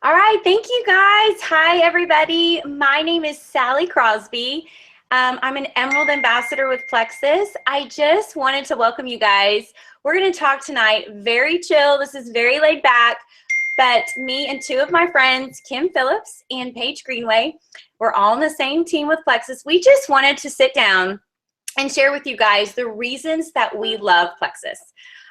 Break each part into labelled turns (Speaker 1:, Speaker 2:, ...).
Speaker 1: All right, thank you guys. Hi, everybody. My name is Sally Crosby. I'm an Emerald Ambassador with Plexus. I just wanted to welcome you guys. We're going to talk tonight, very chill. This is very laid back, but me and two of my friends, Kim Phillips and Paige Greenway, we're all on the same team with Plexus. We just wanted to sit down and share with you guys the reasons that we love Plexus.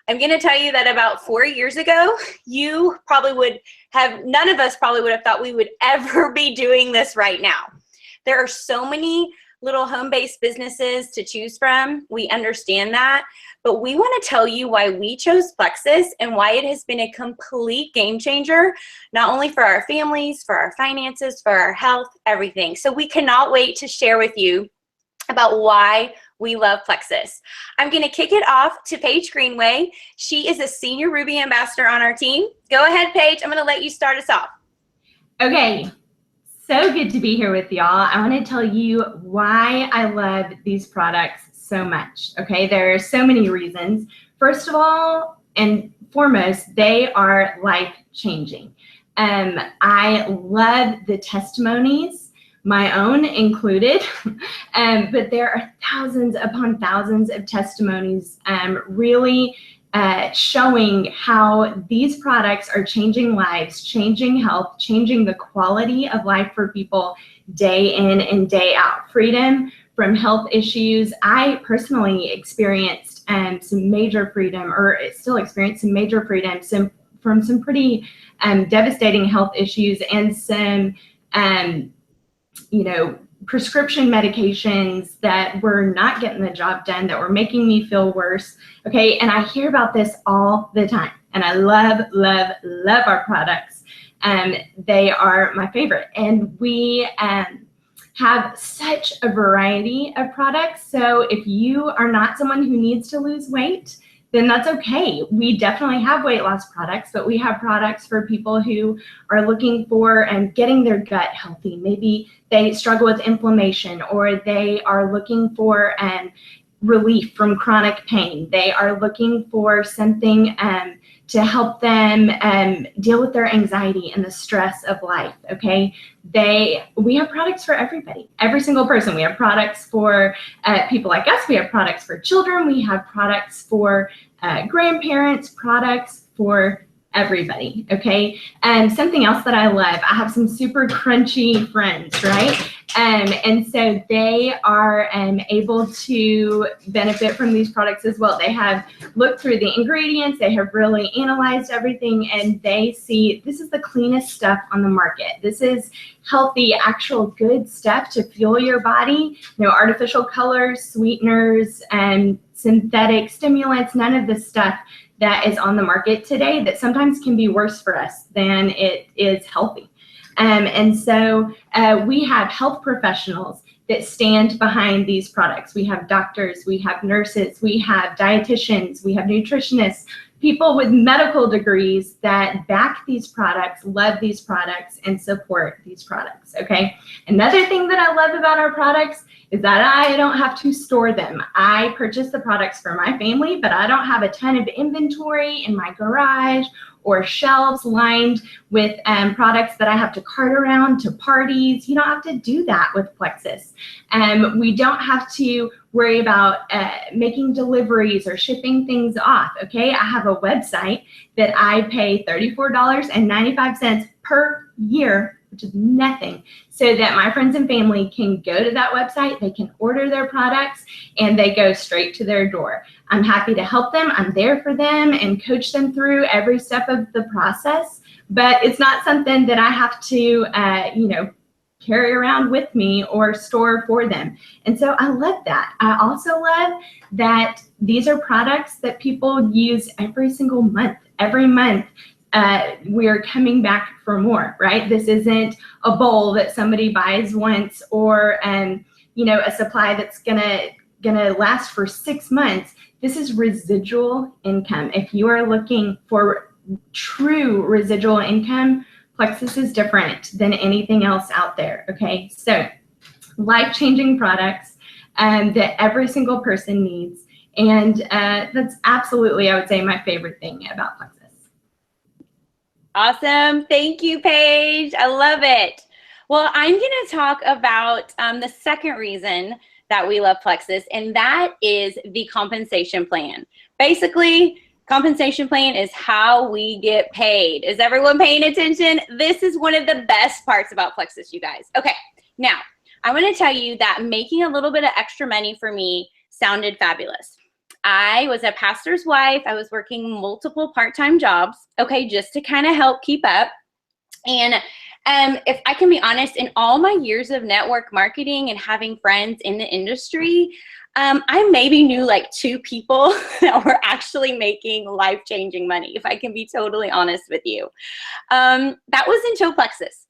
Speaker 1: I'm going to tell you that about 4 years ago, you probably would have, none of us probably would have thought we would ever be doing this right now. There are so many little home-based businesses to choose from. We understand that, but we want to tell you why we chose Plexus and why it has been a complete game changer, not only for our families, for our finances, for our health, everything. So we cannot wait to share with you about why we love Plexus. I'm going to kick it off to Paige Greenway. She is a senior Ruby ambassador on our team. Go ahead, Paige. I'm going to let you start us off.
Speaker 2: Okay, so good to be here with y'all. I want to tell you why I love these products so much. Okay, there are so many reasons. First of all, and foremost, they are life-changing. I love the testimonies, my own included, but there are thousands upon thousands of testimonies really showing how these products are changing lives, changing health, changing the quality of life for people day in and day out. Freedom from health issues. I personally experienced some major freedom, or still experience some major freedom from some pretty devastating health issues and some prescription medications that were not getting the job done, that were making me feel worse. Okay, and I hear about this all the time, and I love, love, love our products. They are my favorite, and we have such a variety of products. So if you are not someone who needs to lose weight, then that's okay. We definitely have weight loss products, but we have products for people who are looking for getting their gut healthy. Maybe they struggle with inflammation, or they are looking for relief from chronic pain. They are looking for something to help them deal with their anxiety and the stress of life, okay? We have products for everybody, every single person. We have products for people like us. We have products for children. We have products for grandparents, products for everybody, okay? And something else that I love, I have some super crunchy friends, right? And so they are able to benefit from these products as well. They have looked through the ingredients, they have really analyzed everything, and they see this is the cleanest stuff on the market. This is healthy, actual good stuff to fuel your body. No artificial colors, sweeteners, and synthetic stimulants, none of this stuff that is on the market today that sometimes can be worse for us than it is healthy. And so we have health professionals that stand behind these products. We have doctors, we have nurses, we have dietitians, we have nutritionists, people with medical degrees that back these products, love these products, and support these products, okay? Another thing that I love about our products is that I don't have to store them. I purchase the products for my family, but I don't have a ton of inventory in my garage or shelves lined with products that I have to cart around to parties. You don't have to do that with Plexus. We don't have to worry about making deliveries or shipping things off, okay? I have a website that I pay $34.95 per year, which is nothing, so that my friends and family can go to that website, they can order their products, and they go straight to their door. I'm happy to help them. I'm there for them and coach them through every step of the process, but it's not something that I have to, carry around with me or store for them. And so I love that. I also love that these are products that people use every single month. Every month, we're coming back for more, right? This isn't a bowl that somebody buys once, or a supply that's gonna last for 6 months. This is residual income. If you are looking for true residual income, Plexus is different than anything else out there, okay? So life-changing products that every single person needs. And that's absolutely, I would say, my favorite thing about Plexus.
Speaker 1: Awesome. Thank you, Paige. I love it. Well, I'm going to talk about the second reason that we love Plexus, and that is the compensation plan. Basically, compensation plan is how we get paid. Is everyone paying attention? This is one of the best parts about Plexus, you guys. Okay, now I want to tell you that making a little bit of extra money for me sounded fabulous. I was a pastor's wife. I was working multiple part-time jobs, okay, just to kind of help keep up. And if I can be honest, in all my years of network marketing and having friends in the industry, I maybe knew like 2 people that were actually making life-changing money, if I can be totally honest with you. That was until Plexus.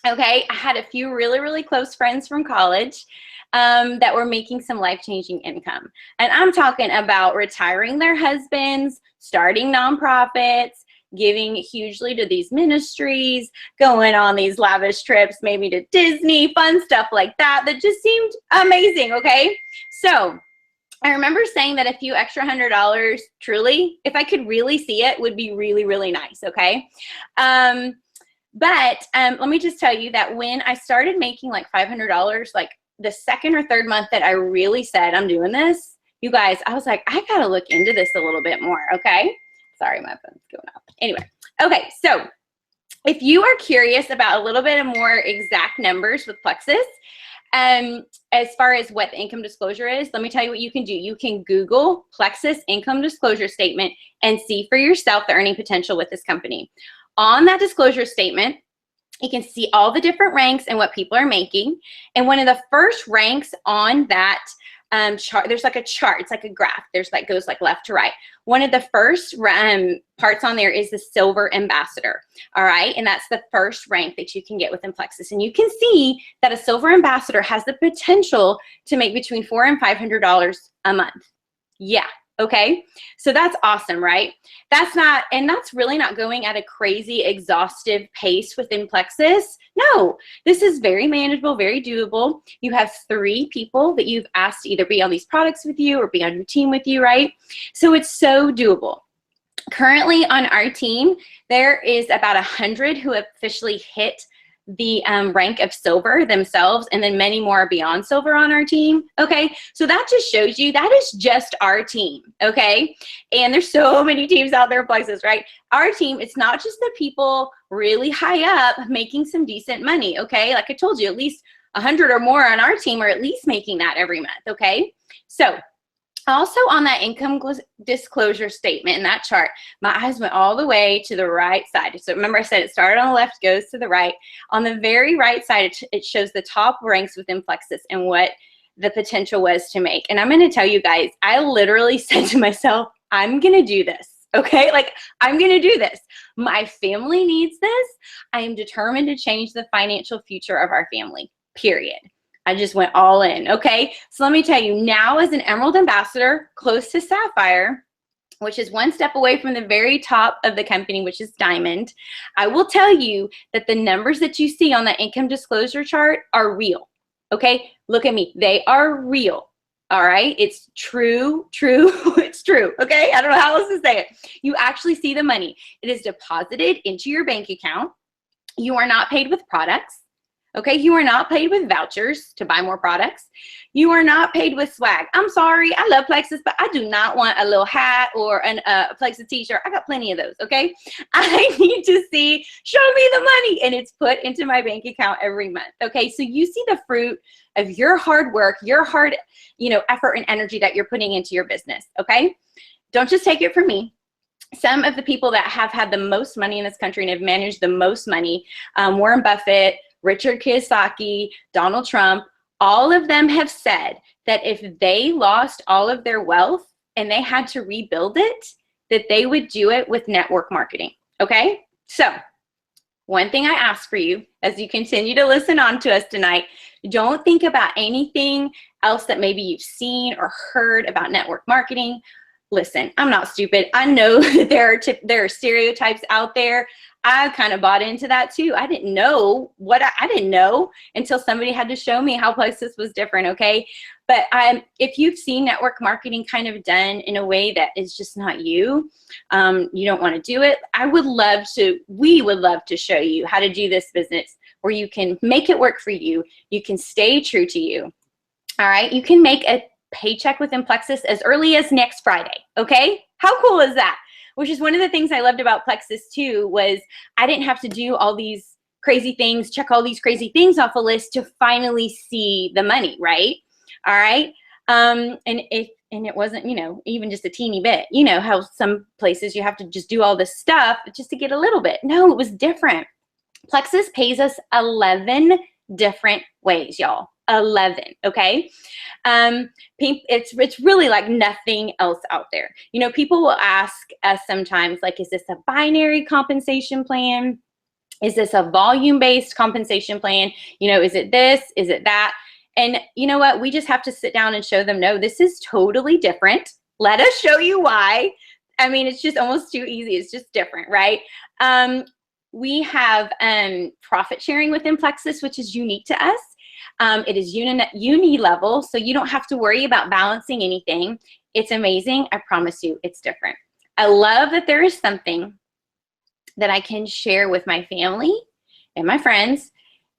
Speaker 1: Okay, I had a few really, really close friends from college that were making some life-changing income. And I'm talking about retiring their husbands, starting nonprofits, giving hugely to these ministries, going on these lavish trips, maybe to Disney, fun stuff like that, that just seemed amazing, okay? So I remember saying that a few extra $100, truly, if I could really see it, would be really, really nice, okay? But let me just tell you that when I started making like $500, like the second or third month that I really said I'm doing this, you guys, I was like, I gotta look into this a little bit more, okay? Sorry, my phone's going off. Anyway, okay, so if you are curious about a little bit of more exact numbers with Plexus, as far as what the income disclosure is, let me tell you what you can do. You can Google Plexus income disclosure statement and see for yourself the earning potential with this company. On that disclosure statement, you can see all the different ranks and what people are making. And one of the first ranks on that chart, there's like a chart, it's like a graph. There's like, goes like left to right. One of the first parts on there is the Silver Ambassador, all right? And that's the first rank that you can get within Plexus. And you can see that a Silver Ambassador has the potential to make between $400 and $500 a month. Yeah. Okay, so that's awesome, right? That's really not going at a crazy exhaustive pace within Plexus. No, this is very manageable, very doable. You have 3 people that you've asked to either be on these products with you or be on your team with you, right? So it's so doable. Currently on our team, there is about 100 who have officially hit the rank of silver themselves, and then many more beyond silver on our team. Okay, so that just shows you that is just our team. Okay, and there's so many teams out there in Plexus, right? Our team, it's not just the people really high up making some decent money. Okay, like I told you, at least 100 or more on our team are at least making that every month. Okay, so also on that income disclosure statement in that chart, my eyes went all the way to the right side. So remember I said it started on the left, goes to the right. On the very right side, it shows the top ranks within Plexus and what the potential was to make. And I'm going to tell you guys, I literally said to myself, I'm going to do this. Okay, like I'm going to do this. My family needs this. I am determined to change the financial future of our family, period. I just went all in, okay? So let me tell you, now as an Emerald Ambassador, close to Sapphire, which is one step away from the very top of the company, which is Diamond, I will tell you that the numbers that you see on the income disclosure chart are real, okay? Look at me, they are real, all right? It's true, it's true, okay? I don't know how else to say it. You actually see the money. It is deposited into your bank account. You are not paid with products. Okay, you are not paid with vouchers to buy more products. You are not paid with swag. I'm sorry, I love Plexus, but I do not want a little hat or a Plexus t-shirt. I got plenty of those, okay? I need to see, show me the money, and it's put into my bank account every month, okay? So you see the fruit of your hard work, your hard, effort and energy that you're putting into your business, okay? Don't just take it from me. Some of the people that have had the most money in this country and have managed the most money, Warren Buffett, Richard Kiyosaki, Donald Trump, all of them have said that if they lost all of their wealth and they had to rebuild it, that they would do it with network marketing, okay? So one thing I ask for you as you continue to listen on to us tonight, don't think about anything else that maybe you've seen or heard about network marketing. Listen, I'm not stupid. I know that there are stereotypes out there. I kind of bought into that too. I didn't know what I didn't know until somebody had to show me how Plexus was different, okay? But if you've seen network marketing kind of done in a way that is just not you, you don't want to do it, we would love to show you how to do this business where you can make it work for you. You can stay true to you. All right. You can make a paycheck within Plexus as early as next Friday. Okay. How cool is that? Which is one of the things I loved about Plexus too, was I didn't have to do all these crazy things, check all these crazy things off a list to finally see the money, right? All right. And it wasn't, even just a teeny bit. You know how some places you have to just do all this stuff just to get a little bit. No, it was different. Plexus pays us 11 different ways, y'all. 11, okay? It's really like nothing else out there. People will ask us sometimes, like, is this a binary compensation plan? Is this a volume-based compensation plan? Is it this? Is it that? And you know what? We just have to sit down and show them, no, this is totally different. Let us show you why. I mean, it's just almost too easy. It's just different, right? We have profit sharing within Plexus, which is unique to us. It is uni level, so you don't have to worry about balancing anything. It's amazing. I promise you, it's different. I love that there is something that I can share with my family and my friends.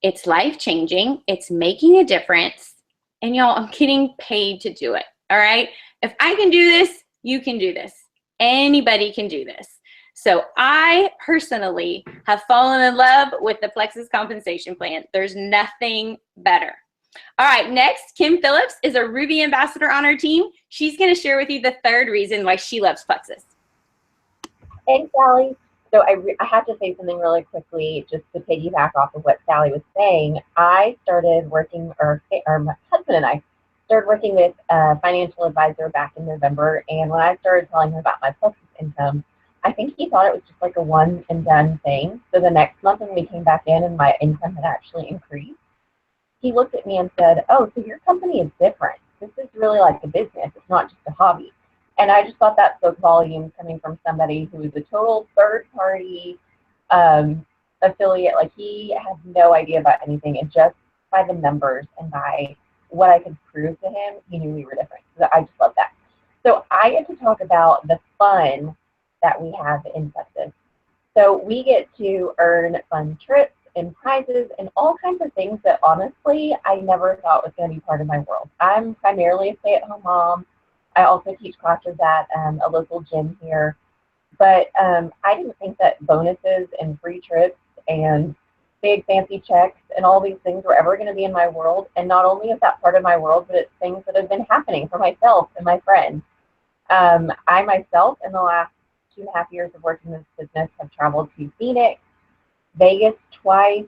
Speaker 1: It's life-changing. It's making a difference. And y'all, I'm getting paid to do it, all right? If I can do this, you can do this. Anybody can do this. So I personally have fallen in love with the Plexus compensation plan. There's nothing better. All right, next, Kim Phillips is a Ruby ambassador on our team. She's going to share with you the third reason why she loves Plexus.
Speaker 3: Thanks, Sally. So I have to say something really quickly just to piggyback off of what Sally was saying. I started working, or my husband and I started working with a financial advisor back in November. And when I started telling him about my Plexus income, I think he thought it was just like a one and done thing. So the next month when we came back in and my income had actually increased, he looked at me and said, oh, so your company is different. This is really like a business. It's not just a hobby. And I just thought that spoke volumes coming from somebody who is a total third-party affiliate. Like, he has no idea about anything. And just by the numbers and by what I could prove to him, he knew we were different. So I just love that. So I get to talk about the fun that we have in Plexus. So we get to earn fun trips and prizes and all kinds of things that honestly I never thought was going to be part of my world. I'm primarily a stay-at-home mom. I also teach classes at a local gym here. But I didn't think that bonuses and free trips and big fancy checks and all these things were ever going to be in my world. And not only is that part of my world, but it's things that have been happening for myself and my friends. I myself, in the last 2.5 years of working in this business, have traveled to Phoenix, Vegas twice,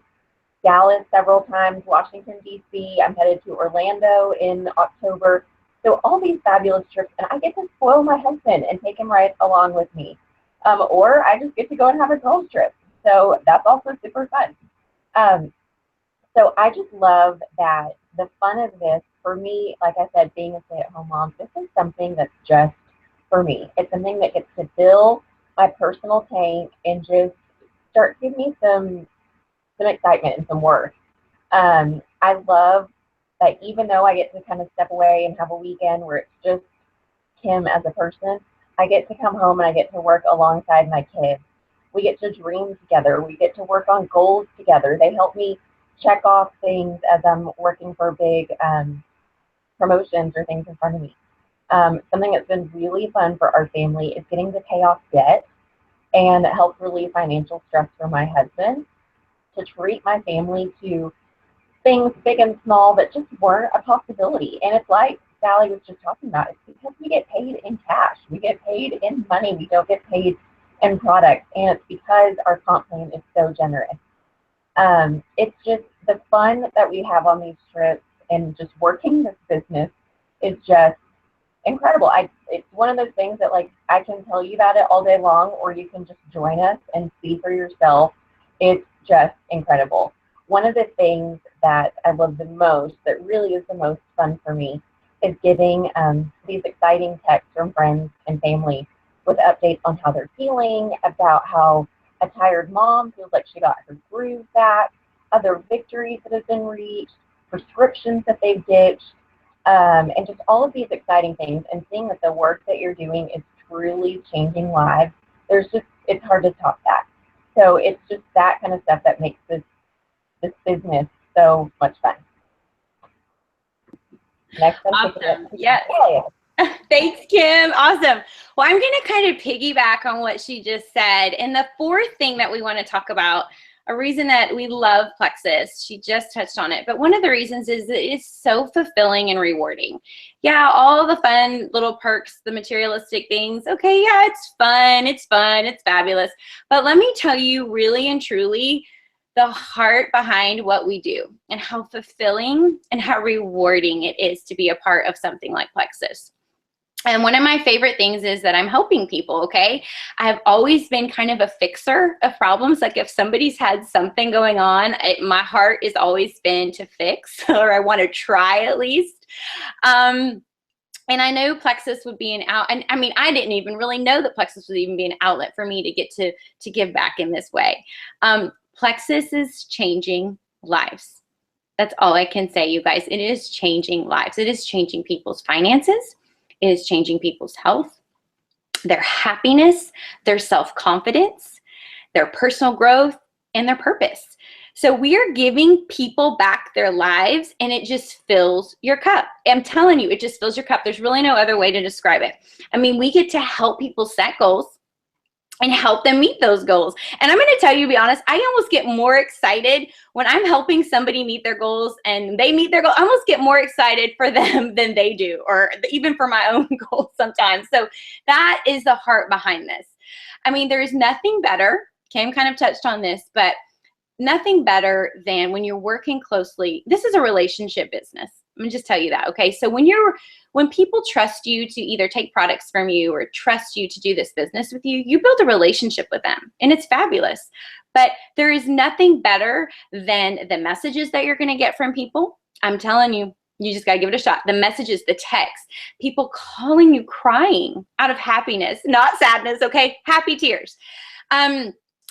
Speaker 3: Dallas several times, Washington, D.C. I'm headed to Orlando in October. So all these fabulous trips, and I get to spoil my husband and take him right along with me. Or I just get to go and have a girls trip. So that's also super fun. So I just love that the fun of this, for me, like I said, being a stay-at-home mom, this is something that's just for me. It's something that gets to fill my personal tank and just start giving me some excitement and some worth. I love that even though I get to kind of step away and have a weekend where it's just Kim as a person, I get to come home and I get to work alongside my kids. We get to dream together. We get to work on goals together. They help me check off things as I'm working for big promotions or things in front of me. Something that's been really fun for our family is getting to pay off debt and help relieve financial stress for my husband, to treat my family to things big and small that just weren't a possibility. And it's like Sally was just talking about, it's because we get paid in cash. We get paid in money. We don't get paid in products. And it's because our comp plan is so generous. It's just the fun that we have on these trips and just working this business is just incredible. It's one of those things that, like, I can tell you about it all day long, or you can just join us and see for yourself. It's just incredible. One of the things that I love the most, that really is the most fun for me, is getting these exciting texts from friends and family with updates on how they're feeling, about how a tired mom feels like she got her groove back, other victories that have been reached, prescriptions that they've ditched. and just all of these exciting things, and seeing that the work that you're doing is truly changing lives. It's hard to top that. So it's just that kind of stuff that makes this business so much fun. Next,
Speaker 1: Awesome. Yes. Thanks, Kim. Awesome. Well, I'm going to kind of piggyback on what she just said. And the fourth thing that we want to talk about, a reason that we love Plexus, she just touched on it, but one of the reasons is that it's so fulfilling and rewarding. Yeah, all the fun little perks, the materialistic things. Okay, yeah, it's fun, it's fabulous. But let me tell you really and truly the heart behind what we do and how fulfilling and how rewarding it is to be a part of something like Plexus. And one of my favorite things is that I'm helping people, okay? I've always been kind of a fixer of problems. Like if somebody's had something going on, my heart has always been to fix, or I want to try at least. And I know Plexus would be an out, and I mean, I didn't even really know that Plexus would even be an outlet for me to get to give back in this way. Plexus is changing lives. That's all I can say, you guys. It is changing lives. It is changing people's finances. It is changing people's health, their happiness, their self-confidence, their personal growth, and their purpose. So we are giving people back their lives, and it just fills your cup. I'm telling you, it just fills your cup. There's really no other way to describe it. I mean, we get to help people set goals and help them meet those goals. And I'm going to tell you, to be honest, I almost get more excited when I'm helping somebody meet their goals and they meet their goals. I almost get more excited for them than they do, or even for my own goals sometimes. So that is the heart behind this. I mean, there is nothing better. Kim kind of touched on this, but nothing better than when you're working closely. This is a relationship business. I'm gonna just tell you that, okay? So when people trust you to either take products from you or trust you to do this business with you, you build a relationship with them, and it's fabulous. But there is nothing better than the messages that you're gonna get from people. I'm telling you, you just gotta give it a shot. The messages, the texts, people calling you crying out of happiness, not sadness, okay? Happy tears.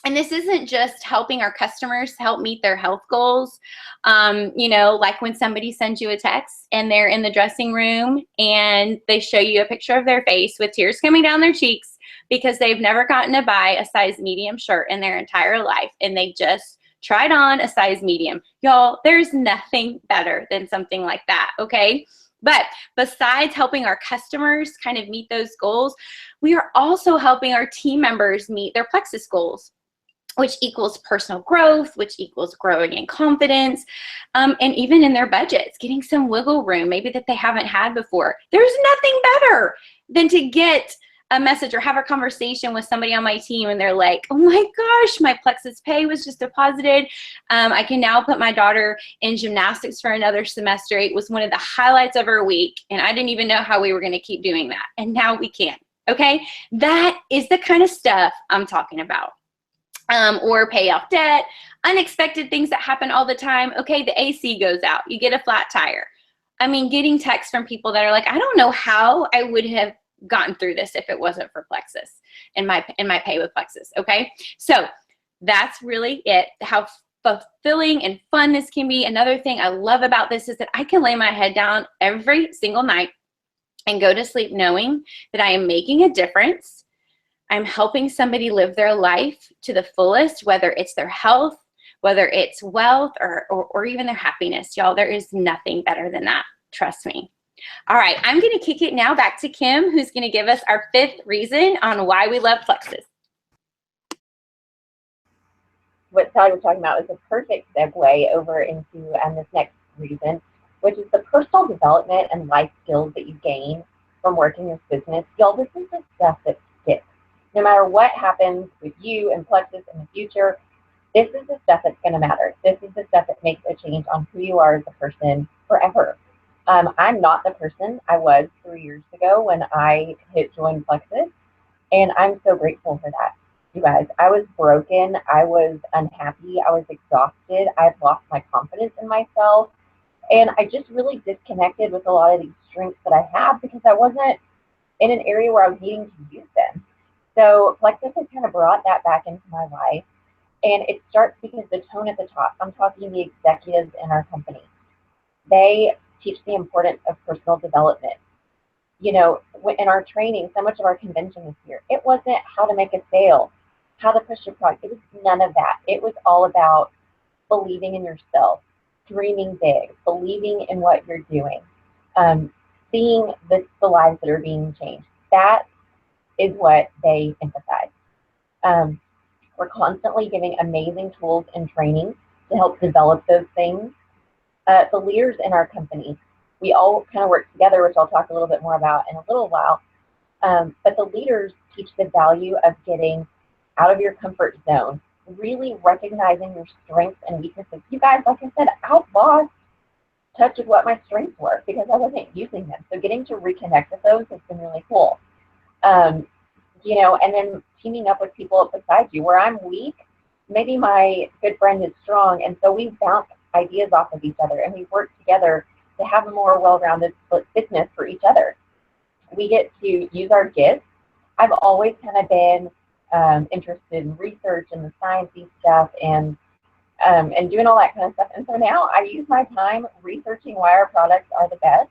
Speaker 1: And this isn't just helping our customers help meet their health goals. You know, like when somebody sends you a text and they're in the dressing room and they show you a picture of their face with tears coming down their cheeks because they've never gotten to buy a size medium shirt in their entire life, and they just tried on a size medium. Y'all, there's nothing better than something like that, okay? But besides helping our customers kind of meet those goals, we are also helping our team members meet their Plexus goals, which equals personal growth, which equals growing in confidence, and even in their budgets, getting some wiggle room, maybe that they haven't had before. There's nothing better than to get a message or have a conversation with somebody on my team and they're like, oh my gosh, my Plexus pay was just deposited. I can now put my daughter in gymnastics for another semester. It was one of the highlights of her week, and I didn't even know how we were gonna keep doing that, and now we can, okay? That is the kind of stuff I'm talking about. Or pay off debt, unexpected things that happen all the time. Okay, the AC goes out, you get a flat tire. I mean, getting texts from people that are like, I don't know how I would have gotten through this if it wasn't for Plexus and my pay with Plexus, okay? So that's really it, how fulfilling and fun this can be. Another thing I love about this is that I can lay my head down every single night and go to sleep knowing that I am making a difference. I'm helping somebody live their life to the fullest, whether it's their health, whether it's wealth, or even their happiness. Y'all, there is nothing better than that. Trust me. All right, I'm going to kick it now back to Kim, who's going to give us our fifth reason on why we love Plexus.
Speaker 3: What Sally was talking about is a perfect segue over into this next reason, which is the personal development and life skills that you gain from working this business. Y'all, this is the stuff that sticks. No matter what happens with you and Plexus in the future, this is the stuff that's going to matter. This is the stuff that makes a change on who you are as a person forever. I'm not the person I was 3 years ago when I hit join Plexus, and I'm so grateful for that. You guys, I was broken. I was unhappy. I was exhausted. I had lost my confidence in myself, and I just really disconnected with a lot of these strengths that I have because I wasn't in an area where I was needing to use them. So Plexus has kind of brought that back into my life, and it starts because the tone at the top, I'm talking the executives in our company, they teach the importance of personal development. You know, in our training, so much of our convention this year, it wasn't how to make a sale, how to push your product. It was none of that. It was all about believing in yourself, dreaming big, believing in what you're doing, seeing the lives that are being changed. That is what they emphasize. We're constantly giving amazing tools and training to help develop those things. The leaders in our company, we all kind of work together, which I'll talk a little bit more about in a little while. But the leaders teach the value of getting out of your comfort zone, really recognizing your strengths and weaknesses. You guys, like I said, I lost touch with what my strengths were because I wasn't using them. So getting to reconnect with those has been really cool. You know, and then teaming up with people beside you. Where I'm weak, maybe my good friend is strong, and so we bounce ideas off of each other, and we work together to have a more well-rounded business for each other. We get to use our gifts. I've always kind of been interested in research and the sciencey stuff and doing all that kind of stuff. And so now I use my time researching why our products are the best,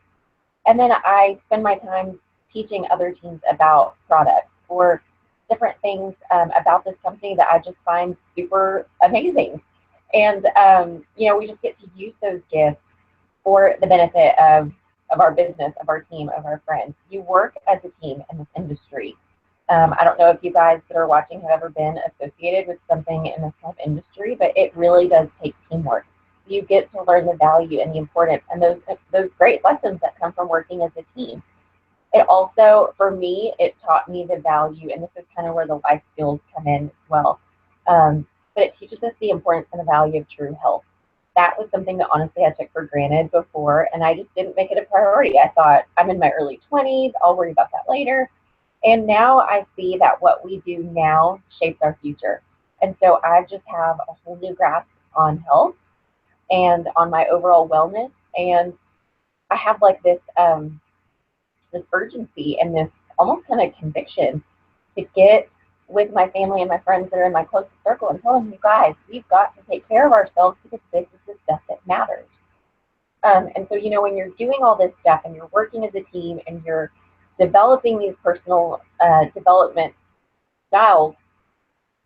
Speaker 3: and then I spend my time teaching other teams about products or different things about this company that I just find super amazing. And, you know, we just get to use those gifts for the benefit of our business, of our team, of our friends. You work as a team in this industry. I don't know if you guys that are watching have ever been associated with something in this kind of industry, but it really does take teamwork. You get to learn the value and the importance and those great lessons that come from working as a team. It also, for me, it taught me the value, and this is kind of where the life skills come in as well. But it teaches us the importance and the value of true health. That was something that honestly I took for granted before, and I just didn't make it a priority. I thought, I'm in my early 20s, I'll worry about that later. And now I see that what we do now shapes our future. And so I just have a whole new grasp on health and on my overall wellness. And I have like this urgency and this almost kind of conviction to get with my family and my friends that are in my closest circle and tell them, you guys, we've got to take care of ourselves because this is the stuff that matters. And so, you know, when you're doing all this stuff and you're working as a team and you're developing these personal development styles,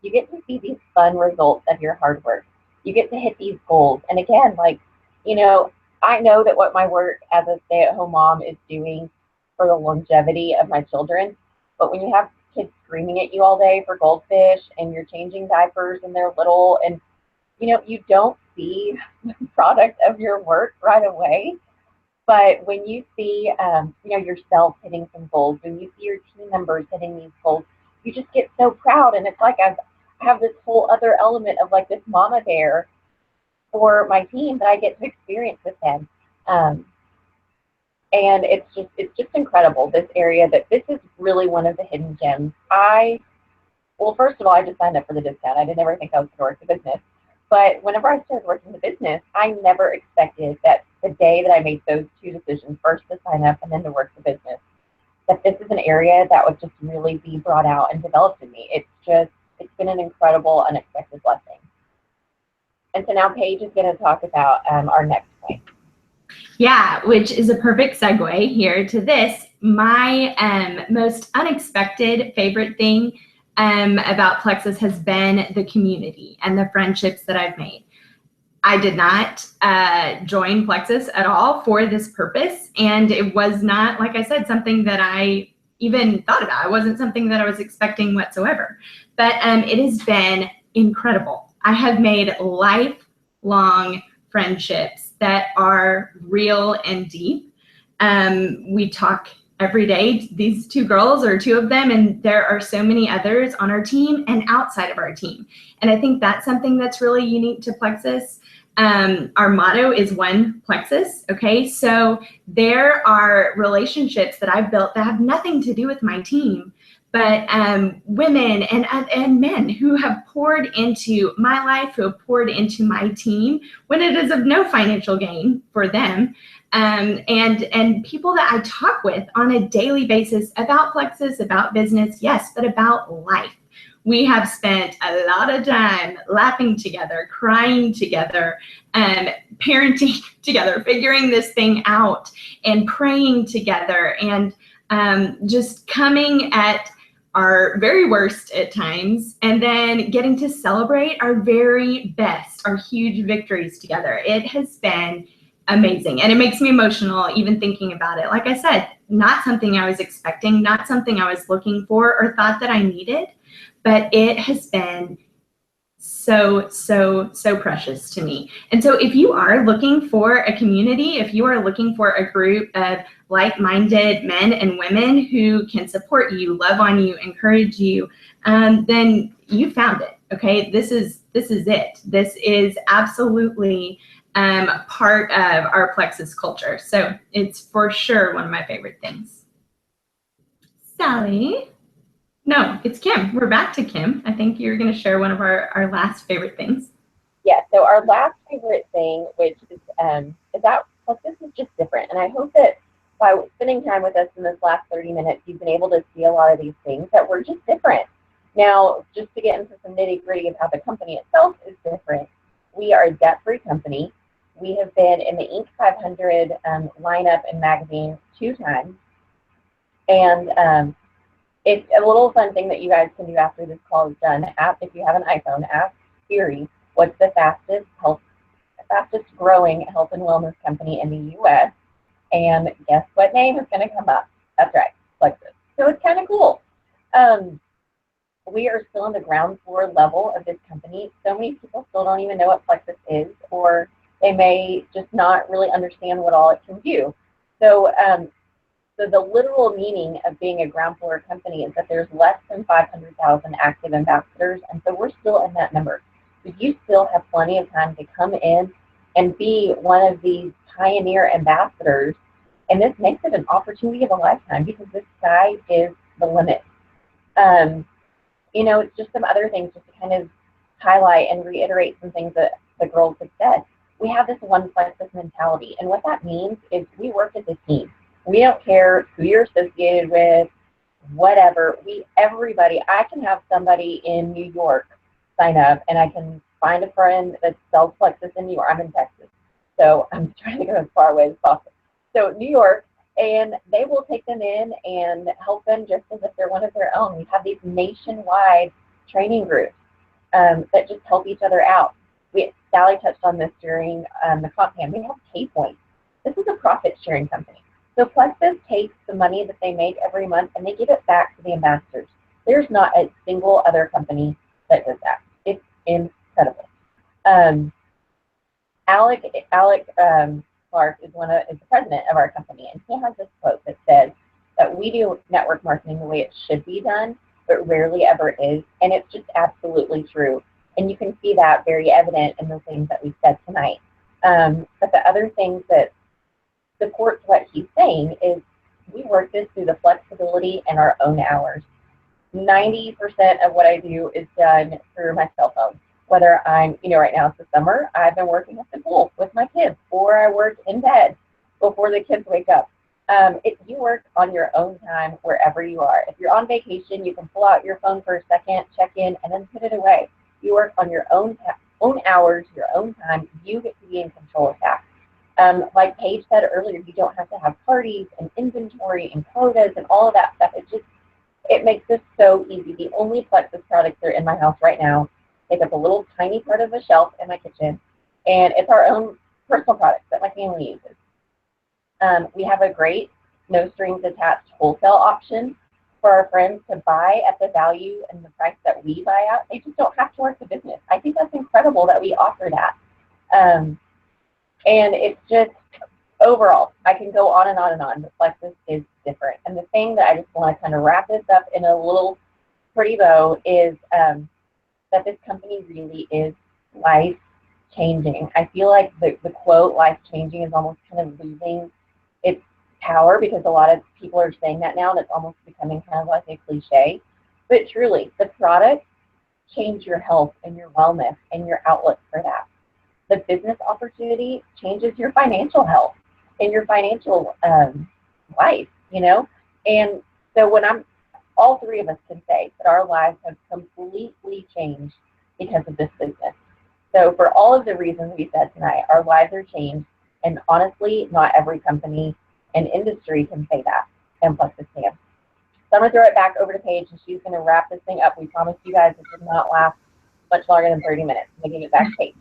Speaker 3: you get to see these fun results of your hard work. You get to hit these goals. And again, like, you know, I know that what my work as a stay-at-home mom is doing for the longevity of my children, but when you have kids screaming at you all day for goldfish and you're changing diapers and they're little and, you know, you don't see the product of your work right away. But when you see, you know, yourself hitting some goals, when you see your team members hitting these goals, you just get so proud. And it's like I have this whole other element of like this mama bear for my team that I get to experience with them. And it's just incredible, this area, that this is really one of the hidden gems. Well, first of all, I just signed up for the discount. I didn't ever think I was going to work the business. But whenever I started working the business, I never expected that the day that I made those two decisions, first to sign up and then to work the business, that this is an area that would just really be brought out and developed in me. It's been an incredible, unexpected blessing. And so now Paige is going to talk about our next point.
Speaker 2: Yeah, which is a perfect segue here to this. My most unexpected favorite thing about Plexus has been the community and the friendships that I've made. I did not join Plexus at all for this purpose, and it was not, like I said, something that I even thought about. It wasn't something that I was expecting whatsoever, but it has been incredible. I have made lifelong friendships that are real and deep. We talk every day, these two girls or two of them, and there are so many others on our team and outside of our team. And I think that's something that's really unique to Plexus. Our motto is One Plexus, okay? So there are relationships that I've built that have nothing to do with my team, but women and men who have poured into my life, who have poured into my team when it is of no financial gain for them, and people that I talk with on a daily basis about Plexus, about business, yes, but about life. We have spent a lot of time laughing together, crying together, parenting together, figuring this thing out, and praying together, and just coming at our very worst at times, and then getting to celebrate our very best, our huge victories together. It has been amazing, and it makes me emotional even thinking about it. Like I said, not something I was expecting, not something I was looking for or thought that I needed, but it has been so precious to me. And so if you are looking for a community, if you are looking for a group of like-minded men and women who can support you, love on you, encourage you, then you found it. Okay, this is it. This is absolutely part of our Plexus culture. So it's for sure one of my favorite things. Sally? No, it's Kim. We're back to Kim. I think you're going to share one of our last favorite things.
Speaker 3: Yeah, so our last favorite thing, which is that Plexus is just different. And I hope that by spending time with us in this last 30 minutes, you've been able to see a lot of these things that we're just different. Now, just to get into some nitty-gritty of how the company itself is different, we are a debt-free company. We have been in the Inc. 500 lineup and magazine 2 times. And it's a little fun thing that you guys can do after this call is done. If you have an iPhone, ask Siri what's the fastest growing health and wellness company in the U.S. And guess what name is going to come up? That's right, Plexus. So it's kind of cool. We are still on the ground floor level of this company. So many people still don't even know what Plexus is, or they may just not really understand what all it can do. So the literal meaning of being a ground floor company is that there's less than 500,000 active ambassadors, and so we're still in that number. So you still have plenty of time to come in and be one of these pioneer ambassadors, and this makes it an opportunity of a lifetime because the sky is the limit. You know, it's just some other things just to kind of highlight and reiterate some things that the girls have said. We have this one Plexus mentality, and what that means is we work as a team. We don't care who you're associated with, whatever. Everybody, I can have somebody in New York sign up, and I can find a friend that sells Plexus in New York. I'm in Texas, so I'm trying to go as far away as possible. So New York, and they will take them in and help them just as if they're one of their own. We have these nationwide training groups that just help each other out. Sally touched on this during the comp pan. We have K-Points. This is a profit-sharing company. So Plexus takes the money that they make every month and they give it back to the ambassadors. There's not a single other company that does that. It's incredible. Alec Clark is the president of our company, and he has this quote that says that we do network marketing the way it should be done, but rarely ever is, and it's just absolutely true. And you can see that very evident in the things that we said tonight. But the other things that supports what he's saying is we work this through the flexibility and our own hours. 90% of what I do is done through my cell phone. Whether I'm, right now it's the summer, I've been working at the pool with my kids, or I work in bed before the kids wake up. You work on your own time wherever you are. If you're on vacation, you can pull out your phone for a second, check in, and then put it away. You work on your own hours, your own time. You get to be in control of that. Like Paige said earlier, you don't have to have parties and inventory and quotas and all of that stuff. It makes this so easy. The only Plexus products that are in my house right now take up a little tiny part of the shelf in my kitchen, and it's our own personal products that my family uses. We have a great no strings attached wholesale option for our friends to buy at the value and the price that we buy at. They just don't have to work the business. I think that's incredible that we offer that. And it's just, overall, I can go on and on and on, but Plexus is different. And the thing that I just want to kind of wrap this up in a little pretty bow is that this company really is life-changing. I feel like the quote, life-changing, is almost kind of losing its power because a lot of people are saying that now. That's almost becoming kind of like a cliche. But truly, the products change your health and your wellness and your outlook for that. The business opportunity changes your financial health and your financial life, And so when I'm all three of us can say that our lives have completely changed because of this business. So for all of the reasons we said tonight, our lives are changed, and honestly, not every company and industry can say that, and Plexus can. So I'm going to throw it back over to Paige, and she's going to wrap this thing up. We promised you guys it did not last much longer than 30 minutes. I'm going to give it back to Paige.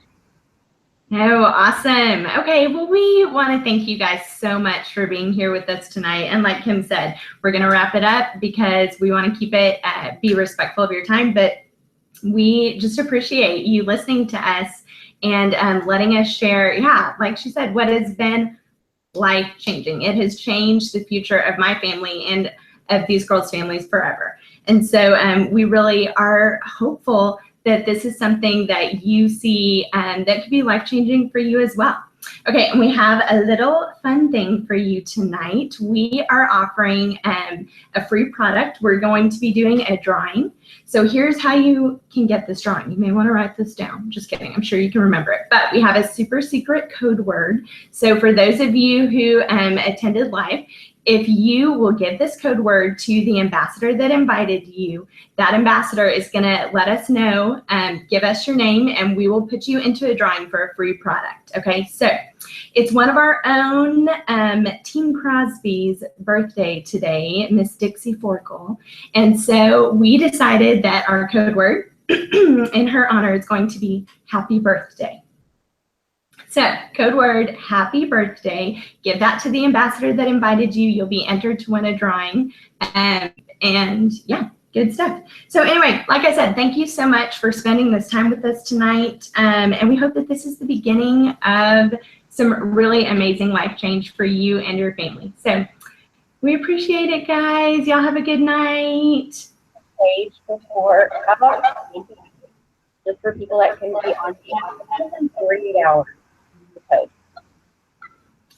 Speaker 2: Oh, awesome. Okay, well, we want to thank you guys so much for being here with us tonight. And like Kim said, we're going to wrap it up because we want to keep it, be respectful of your time, but we just appreciate you listening to us and letting us share, yeah, like she said, what has been life-changing. It has changed the future of my family and of these girls' families forever. And so we really are hopeful that this is something that you see that could be life-changing for you as well. Okay, and we have a little fun thing for you tonight. We are offering a free product. We're going to be doing a drawing. So here's how you can get this drawing. You may want to write this down. Just kidding. I'm sure you can remember it. But we have a super secret code word. So for those of you who attended live, if you will give this code word to the ambassador that invited you, that ambassador is going to let us know, give us your name, and we will put you into a drawing for a free product. Okay, so it's one of our own, Team Crosby's birthday today, Miss Dixie Forkle. And so we decided that our code word in her honor is going to be happy birthday. So code word, happy birthday. Give that to the ambassador that invited you. You'll be entered to win a drawing. And yeah, good stuff. So anyway, like I said, thank you so much for spending this time with us tonight. And we hope that this is the beginning of some really amazing life change for you and your family. So we appreciate it, guys. Y'all have a good night.
Speaker 3: Page before, how about just for people that can be on the app, in 48 hours. Code.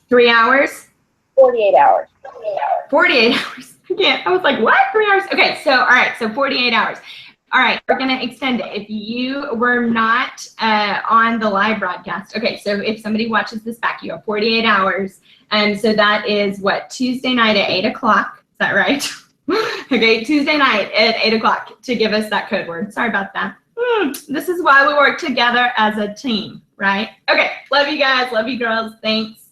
Speaker 2: 3 hours?
Speaker 3: 48 hours.
Speaker 2: 48 hours. I can't. I was like, what? 3 hours? Okay, so all right, so 48 hours. All right, we're gonna extend it. If you were not on the live broadcast, okay, so if somebody watches this back, you have 48 hours. And so that is what, Tuesday night at 8 o'clock. Is that right? Okay, Tuesday night at 8 o'clock to give us that code word. Sorry about that. This is why we work together as a team, right? Okay, love you guys, love you girls, thanks.